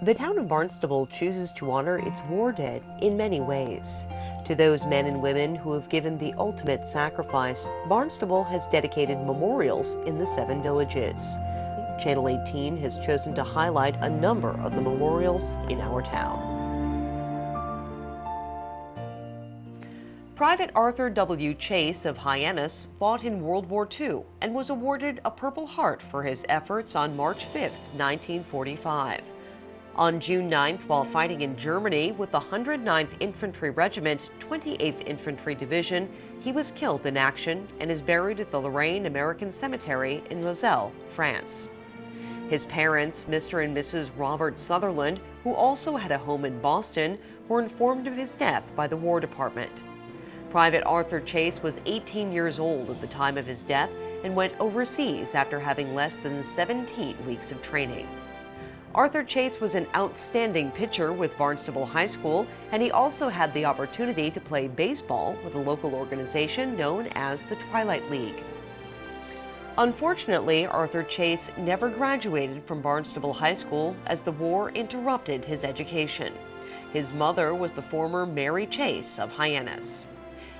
The town of Barnstable chooses to honor its war dead in many ways. To those men and women who have given the ultimate sacrifice, Barnstable has dedicated memorials in the 7 villages. Channel 18 has chosen to highlight a number of the memorials in our town. Private Arthur W. Chase of Hyannis fought in World War II and was awarded a Purple Heart for his efforts on March 5, 1945. On June 9th, while fighting in Germany with the 109th Infantry Regiment, 28th Infantry Division, he was killed in action and is buried at the Lorraine American Cemetery in Moselle, France. His parents, Mr. and Mrs. Robert Sutherland, who also had a home in Boston, were informed of his death by the War Department. Private Arthur Chase was 18 years old at the time of his death and went overseas after having less than 17 weeks of training. Arthur Chase was an outstanding pitcher with Barnstable High School, and he also had the opportunity to play baseball with a local organization known as the Twilight League. Unfortunately, Arthur Chase never graduated from Barnstable High School as the war interrupted his education. His mother was the former Mary Chase of Hyannis.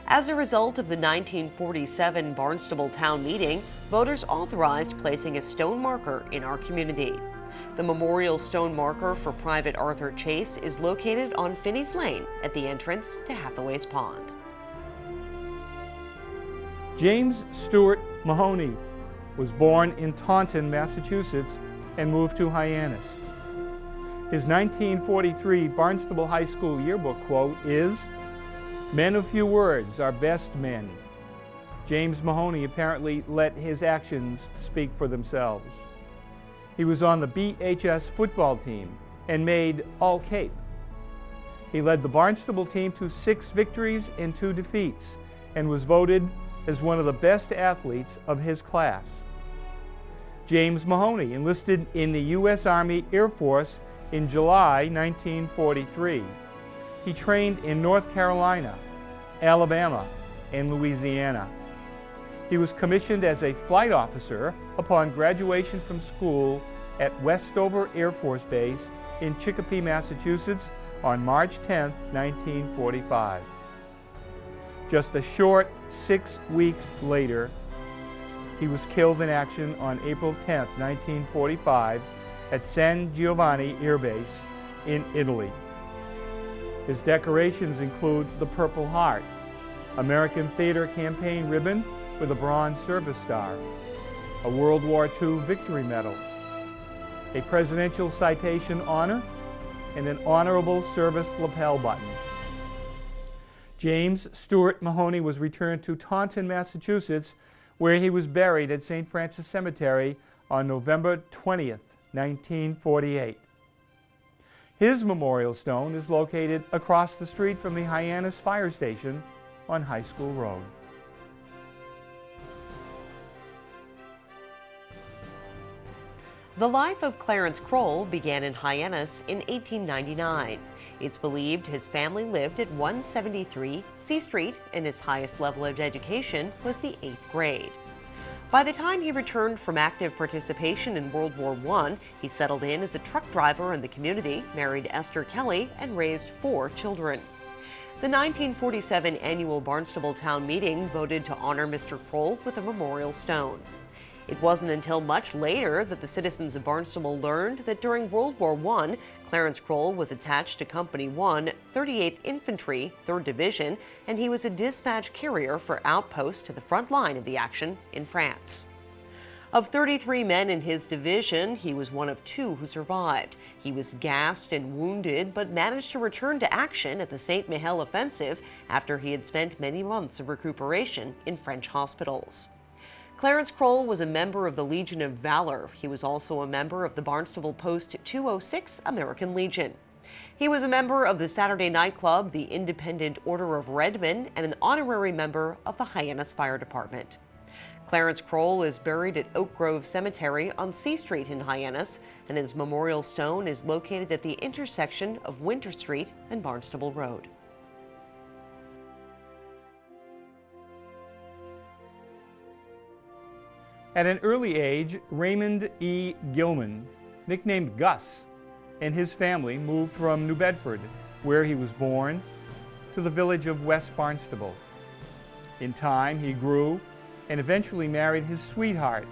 As a result of the 1947 Barnstable Town Meeting, voters authorized placing a stone marker in our community. The memorial stone marker for Private Arthur Chase is located on Finney's Lane at the entrance to Hathaway's Pond. James Stuart Mahoney was born in Taunton, Massachusetts, and moved to Hyannis. His 1943 Barnstable High School yearbook quote is, "Men of few words are best men." James Mahoney apparently let his actions speak for themselves. He was on the BHS football team and made All-Cape. He led the Barnstable team to 6 victories and 2 defeats and was voted as one of the best athletes of his class. James Mahoney enlisted in the U.S. Army Air Force in July 1943. He trained in North Carolina, Alabama, and Louisiana. He was commissioned as a flight officer upon graduation from school at Westover Air Force Base in Chicopee, Massachusetts on March 10, 1945. Just a short 6 weeks later, he was killed in action on April 10, 1945 at San Giovanni Air Base in Italy. His decorations include the Purple Heart, American Theater Campaign Ribbon with a Bronze Service Star, a World War II Victory Medal, a Presidential Citation Honor, and an Honorable Service lapel button. James Stuart Mahoney was returned to Taunton, Massachusetts, where he was buried at St. Francis Cemetery on November 20th, 1948. His memorial stone is located across the street from the Hyannis Fire Station on High School Road. The life of Clarence Kroll began in Hyannis in 1899. It's believed his family lived at 173 C Street, and his highest level of education was the 8th grade. By the time he returned from active participation in World War I, he settled in as a truck driver in the community, married Esther Kelly, and raised 4 children. The 1947 annual Barnstable Town Meeting voted to honor Mr. Kroll with a memorial stone. It wasn't until much later that the citizens of Barnstable learned that during World War I, Clarence Kroll was attached to Company 1, 38th Infantry, 3rd Division, and he was a dispatch carrier for outposts to the front line of the action in France. Of 33 men in his division, he was one of 2 who survived. He was gassed and wounded, but managed to return to action at the St. Mihiel offensive after he had spent many months of recuperation in French hospitals. Clarence Kroll was a member of the Legion of Valor. He was also a member of the Barnstable Post 206 American Legion. He was a member of the Saturday Night Club, the Independent Order of Redmen, and an honorary member of the Hyannis Fire Department. Clarence Kroll is buried at Oak Grove Cemetery on C Street in Hyannis, and his memorial stone is located at the intersection of Winter Street and Barnstable Road. At an early age, Raymond E Gilman, nicknamed Gus, and his family moved from New Bedford, where he was born, to the village of West Barnstable. In time, he grew and eventually married his sweetheart,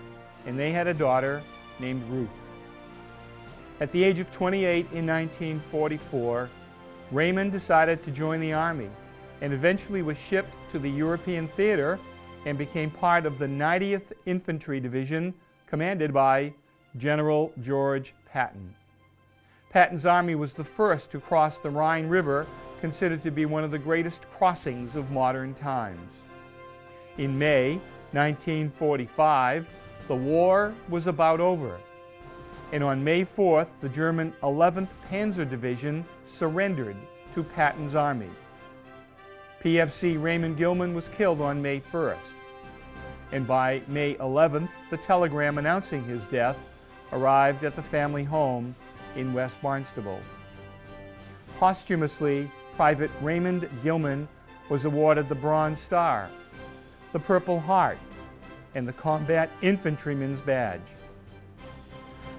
and they had a daughter named Ruth. At the age of 28 in 1944, Raymond decided to join the Army and eventually was shipped to the European Theater and became part of the 90th Infantry Division commanded by General George Patton. Patton's army was the first to cross the Rhine River, considered to be one of the greatest crossings of modern times. In May 1945, the war was about over, and on May 4th, the German 11th Panzer Division surrendered to Patton's army. PFC Raymond Gilman was killed on May 1st, and by May 11th, the telegram announcing his death arrived at the family home in West Barnstable. Posthumously, Private Raymond Gilman was awarded the Bronze Star, the Purple Heart, and the Combat Infantryman's Badge.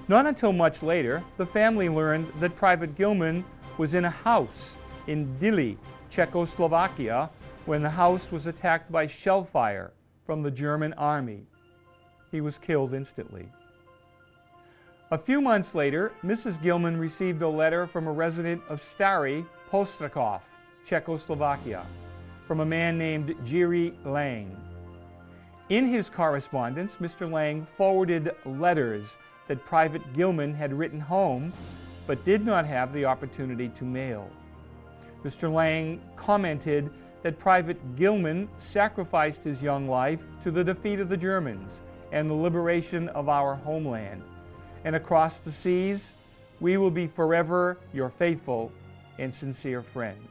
Not until much later, the family learned that Private Gilman was in a house in Dili, Czechoslovakia, when the house was attacked by shell fire from the German army. He was killed instantly. A few months later, Mrs. Gilman received a letter from a resident of Stary Postrakov, Czechoslovakia, from a man named Jiří Lang. In his correspondence, Mr. Lang forwarded letters that Private Gilman had written home, but did not have the opportunity to mail. Mr. Lang commented that Private Gilman sacrificed his young life to the defeat of the Germans and the liberation of our homeland. And across the seas, we will be forever your faithful and sincere friends.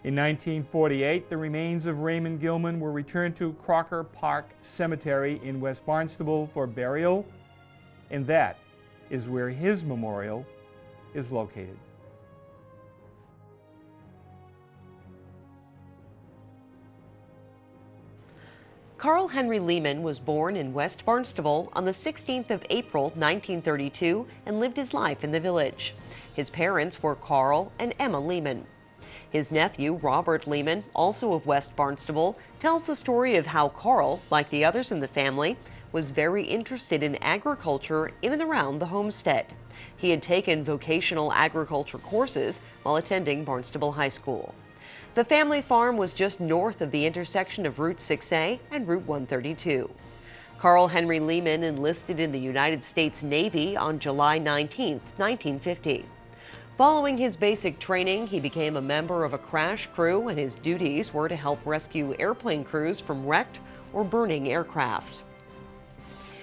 In 1948, the remains of Raymond Gilman were returned to Crocker Park Cemetery in West Barnstable for burial, and that is where his memorial is located. Carl Henry Lehmann was born in West Barnstable on the 16th of April, 1932, and lived his life in the village. His parents were Carl and Emma Lehmann. His nephew, Robert Lehmann, also of West Barnstable, tells the story of how Carl, like the others in the family, was very interested in agriculture in and around the homestead. He had taken vocational agriculture courses while attending Barnstable High School. The family farm was just north of the intersection of Route 6A and Route 132. Carl Henry Lehmann enlisted in the United States Navy on July 19, 1950. Following his basic training, he became a member of a crash crew, and his duties were to help rescue airplane crews from wrecked or burning aircraft.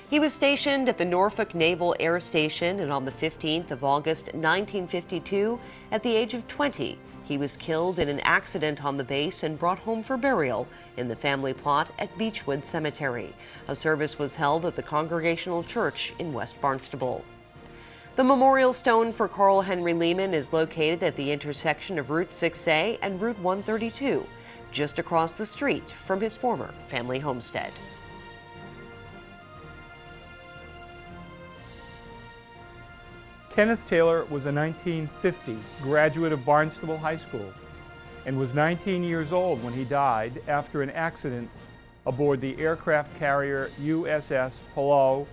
He was stationed at the Norfolk Naval Air Station, and on the 15th of August 1952, at the age of 20, he was killed in an accident on the base and brought home for burial in the family plot at Beechwood Cemetery. A service was held at the Congregational Church in West Barnstable. The memorial stone for Carl Henry Lehmann is located at the intersection of Route 6A and Route 132, just across the street from his former family homestead. Kenneth Taylor was a 1950 graduate of Barnstable High School and was 19 years old when he died after an accident aboard the aircraft carrier USS Pillow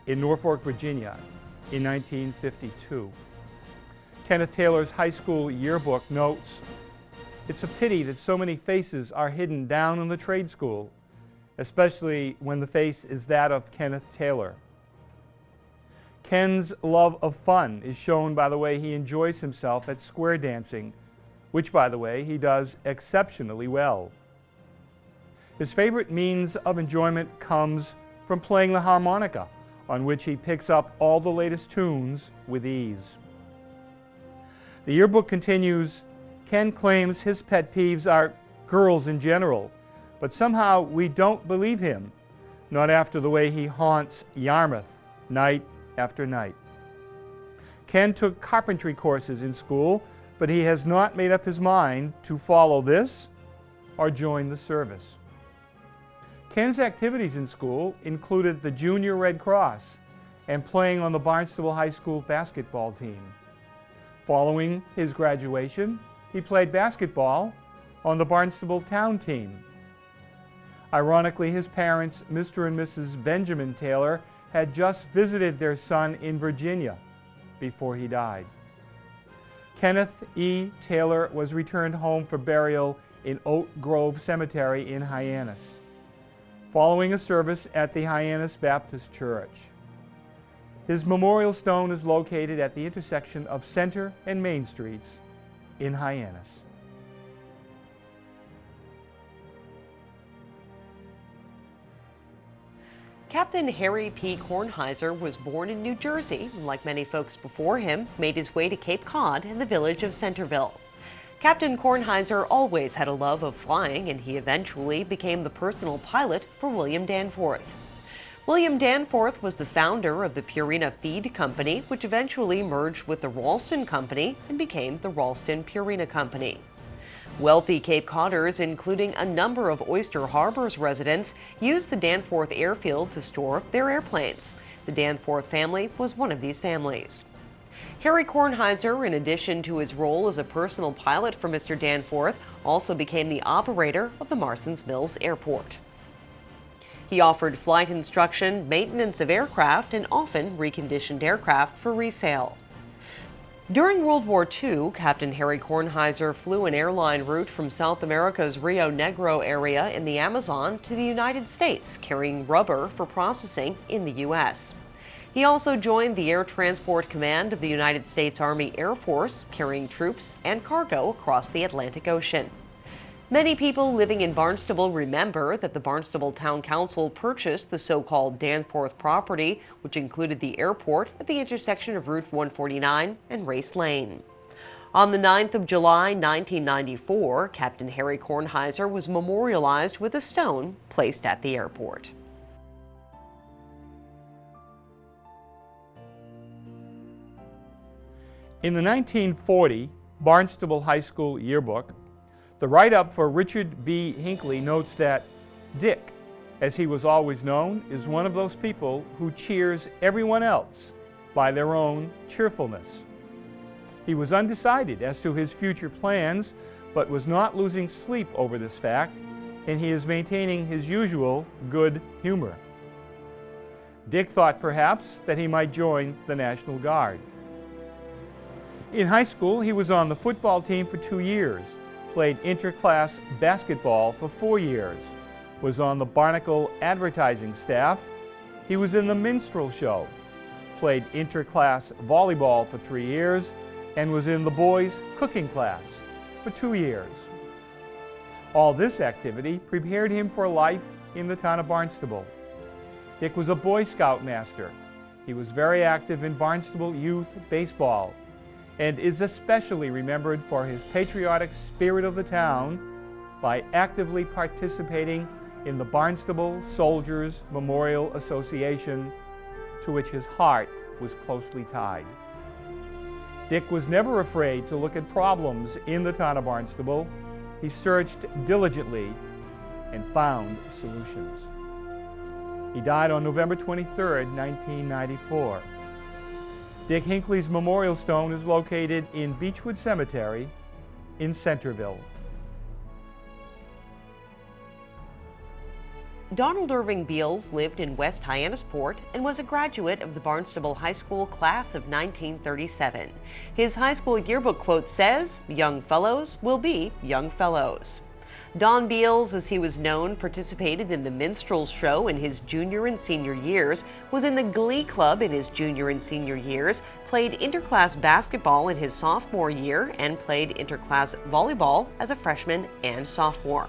in Norfolk, Virginia in 1952. Kenneth Taylor's high school yearbook notes, "It's a pity that so many faces are hidden down in the trade school, especially when the face is that of Kenneth Taylor." Ken's love of fun is shown by the way he enjoys himself at square dancing, which, by the way, he does exceptionally well. His favorite means of enjoyment comes from playing the harmonica, on which he picks up all the latest tunes with ease. The yearbook continues, "Ken claims his pet peeves are girls in general, but somehow we don't believe him, not after the way he haunts Yarmouth night after night." Ken took carpentry courses in school, but he has not made up his mind to follow this or join the service. Ken's activities in school included the Junior Red Cross and playing on the Barnstable High School basketball team. Following his graduation, he played basketball on the Barnstable town team. Ironically, his parents, Mr. and Mrs. Benjamin Taylor, had just visited their son in Virginia before he died. Kenneth E. Taylor was returned home for burial in Oak Grove Cemetery in Hyannis, following a service at the Hyannis Baptist Church. His memorial stone is located at the intersection of Center and Main Streets in Hyannis. Captain Harry P. Kornheiser was born in New Jersey and, like many folks before him, made his way to Cape Cod in the village of Centerville. Captain Kornheiser always had a love of flying, and he eventually became the personal pilot for William Danforth. William Danforth was the founder of the Purina Feed Company, which eventually merged with the Ralston Company and became the Ralston Purina Company. Wealthy Cape Codders, including a number of Oyster Harbor's residents, used the Danforth airfield to store their airplanes. The Danforth family was one of these families. Harry Kornheiser, in addition to his role as a personal pilot for Mr. Danforth, also became the operator of the Marston's Mills Airport. He offered flight instruction, maintenance of aircraft, and often reconditioned aircraft for resale. During World War II, Captain Harry Kornheiser flew an airline route from South America's Rio Negro area in the Amazon to the United States, carrying rubber for processing in the U.S. He also joined the Air Transport Command of the United States Army Air Force, carrying troops and cargo across the Atlantic Ocean. Many people living in Barnstable remember that the Barnstable Town Council purchased the so-called Danforth property, which included the airport at the intersection of Route 149 and Race Lane. On the 9th of July, 1994, Captain Harry Kornheiser was memorialized with a stone placed at the airport. In the 1940 Barnstable High School yearbook, the write-up for Richard B. Bhinckley notes that Dick, as he was always known, is one of those people who cheers everyone else by their own cheerfulness. He was undecided as to his future plans, but was not losing sleep over this fact, and he is maintaining his usual good humor. Dick thought perhaps that he might join the National Guard. In high school, he was on the football team for 2 years, played interclass basketball for 4 years, was on the Barnacle advertising staff. He was in the minstrel show, played interclass volleyball for 3 years, and was in the boys' cooking class for 2 years. All this activity prepared him for life in the town of Barnstable. Dick was a Boy Scout master. He was very active in Barnstable youth baseball, and is especially remembered for his patriotic spirit of the town by actively participating in the Barnstable Soldiers Memorial Association, to which his heart was closely tied. Dick was never afraid to look at problems in the town of Barnstable. He searched diligently and found solutions. He died on November 23, 1994. Dick Hinckley's memorial stone is located in Beechwood Cemetery in Centerville. Donald Irving Beals lived in West Hyannisport and was a graduate of the Barnstable High School class of 1937. His high school yearbook quote says, "Young fellows will be young fellows." Don Beals, as he was known, participated in the minstrel show in his junior and senior years, was in the Glee Club in his junior and senior years, played interclass basketball in his sophomore year, and played interclass volleyball as a freshman and sophomore.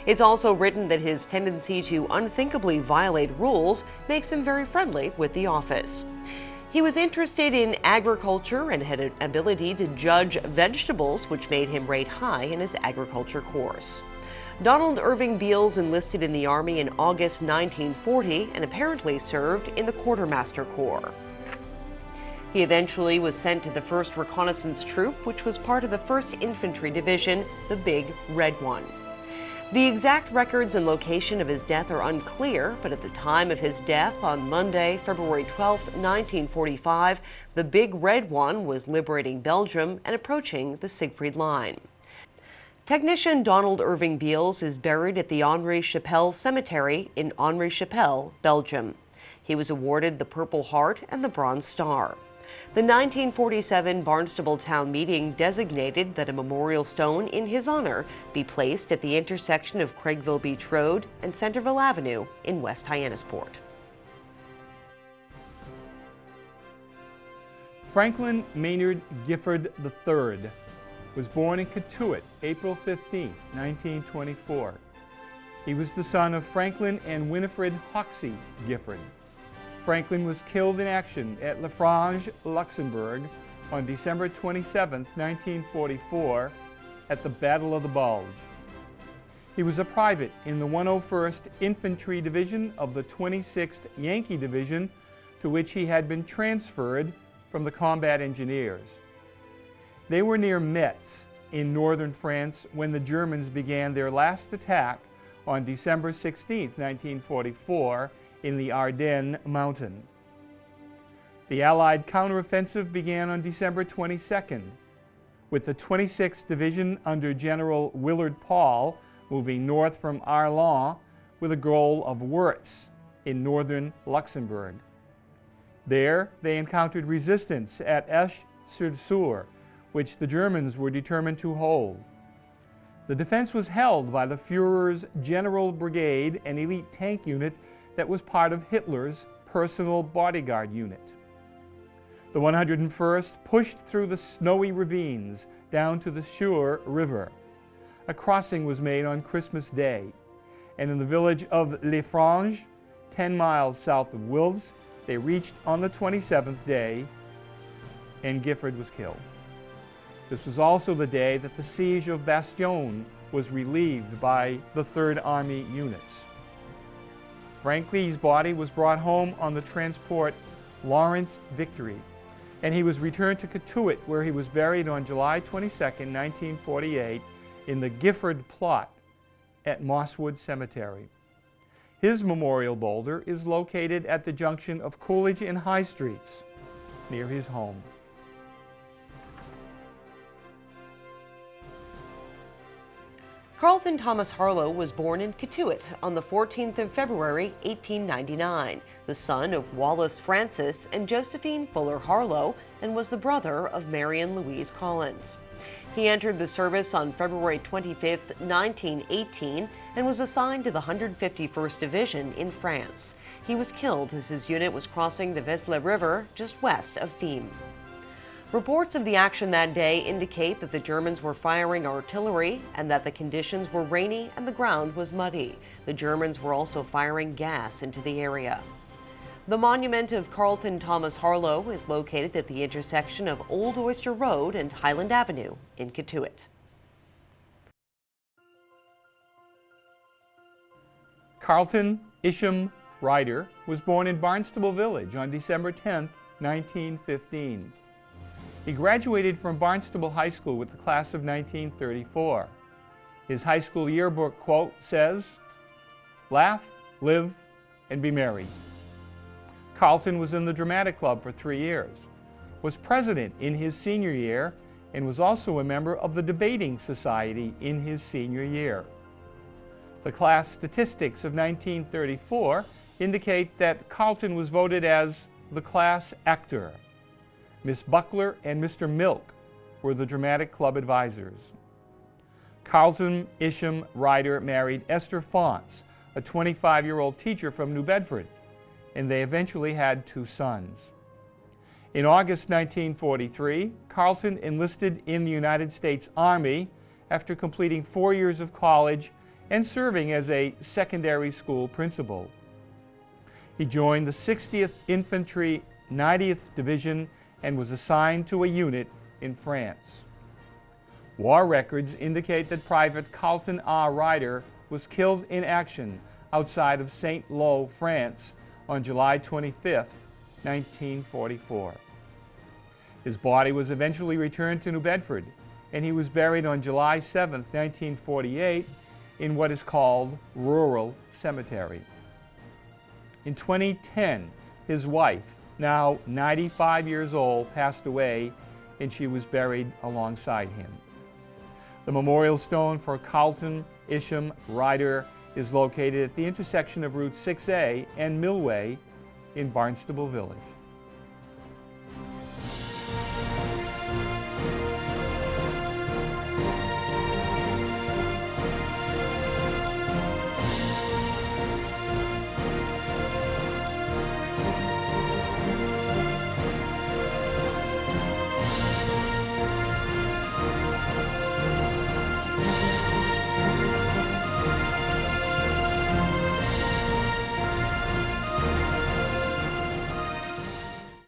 It's also written that his tendency to unthinkably violate rules makes him very friendly with the office. He was interested in agriculture and had an ability to judge vegetables, which made him rate high in his agriculture course. Donald Irving Beals enlisted in the Army in August 1940 and apparently served in the Quartermaster Corps. He eventually was sent to the 1st Reconnaissance Troop, which was part of the 1st Infantry Division, the Big Red One. The exact records and location of his death are unclear, but at the time of his death on Monday, February 12, 1945, the Big Red One was liberating Belgium and approaching the Siegfried Line. Technician Donald Irving Beals is buried at the Henri Chapelle Cemetery in Henri Chapelle, Belgium. He was awarded the Purple Heart and the Bronze Star. The 1947 Barnstable Town Meeting designated that a memorial stone in his honor be placed at the intersection of Craigville Beach Road and Centerville Avenue in West Hyannisport. Franklin Maynard Gifford III was born in Cotuit, April 15, 1924. He was the son of Franklin and Winifred Hoxie Gifford. Franklin was killed in action at La Frange, Luxembourg on December 27, 1944 at the Battle of the Bulge. He was a private in the 101st Infantry Division of the 26th Yankee Division, to which he had been transferred from the Combat Engineers. They were near Metz in northern France when the Germans began their last attack on December 16, 1944, in the Ardennes mountain. The Allied counteroffensive began on December 22nd, with the 26th Division under General Willard Paul moving north from Arlon with a goal of Wurtz in northern Luxembourg. There, they encountered resistance at Esch-sur-Sour, which the Germans were determined to hold. The defense was held by the Führer's General Brigade, an elite tank unit that was part of Hitler's personal bodyguard unit. The 101st pushed through the snowy ravines down to the Schur River. A crossing was made on Christmas Day, and in the village of Les Franges, 10 miles south of Wiltz, they reached on the 27th day, and Gifford was killed. This was also the day that the siege of Bastogne was relieved by the Third Army units. Franklin's body was brought home on the transport Lawrence Victory, and he was returned to Cotuit, where he was buried on July 22, 1948, in the Gifford plot at Mosswood Cemetery. His memorial boulder is located at the junction of Coolidge and High Streets, near his home. Carlton Thomas Harlow was born in Cotuit on the 14th of February, 1899, the son of Wallace Francis and Josephine Fuller Harlow, and was the brother of Marion Louise Collins. He entered the service on February 25, 1918, and was assigned to the 151st Division in France. He was killed as his unit was crossing the Vesle River just west of Fiume. Reports of the action that day indicate that the Germans were firing artillery and that the conditions were rainy and the ground was muddy. The Germans were also firing gas into the area. The monument of Carlton Thomas Harlow is located at the intersection of Old Oyster Road and Highland Avenue in Cotuit. Carlton Isham Ryder was born in Barnstable Village on December 10, 1915. He graduated from Barnstable High School with the class of 1934. His high school yearbook quote says, "Laugh, live, and be merry." Carlton was in the dramatic club for 3 years, was president in his senior year, and was also a member of the debating society in his senior year. The class statistics of 1934 indicate that Carlton was voted as the class actor. Miss Buckler and Mr. Milk were the dramatic club advisors. Carlton Isham Ryder married Esther Fonts, a 25-year-old teacher from New Bedford, and they eventually had 2 sons. In August 1943, Carlton enlisted in the United States Army after completing 4 years of college and serving as a secondary school principal. He joined the 60th Infantry 90th Division and was assigned to a unit in France. War records indicate that Private Carlton R. Ryder was killed in action outside of St. Lo, France on July 25, 1944. His body was eventually returned to New Bedford, and he was buried on July 7, 1948, in what is called Rural Cemetery. In 2010, his wife, now 95 years old, passed away, and she was buried alongside him. The memorial stone for Carlton Isham Ryder is located at the intersection of Route 6A and Millway in Barnstable Village.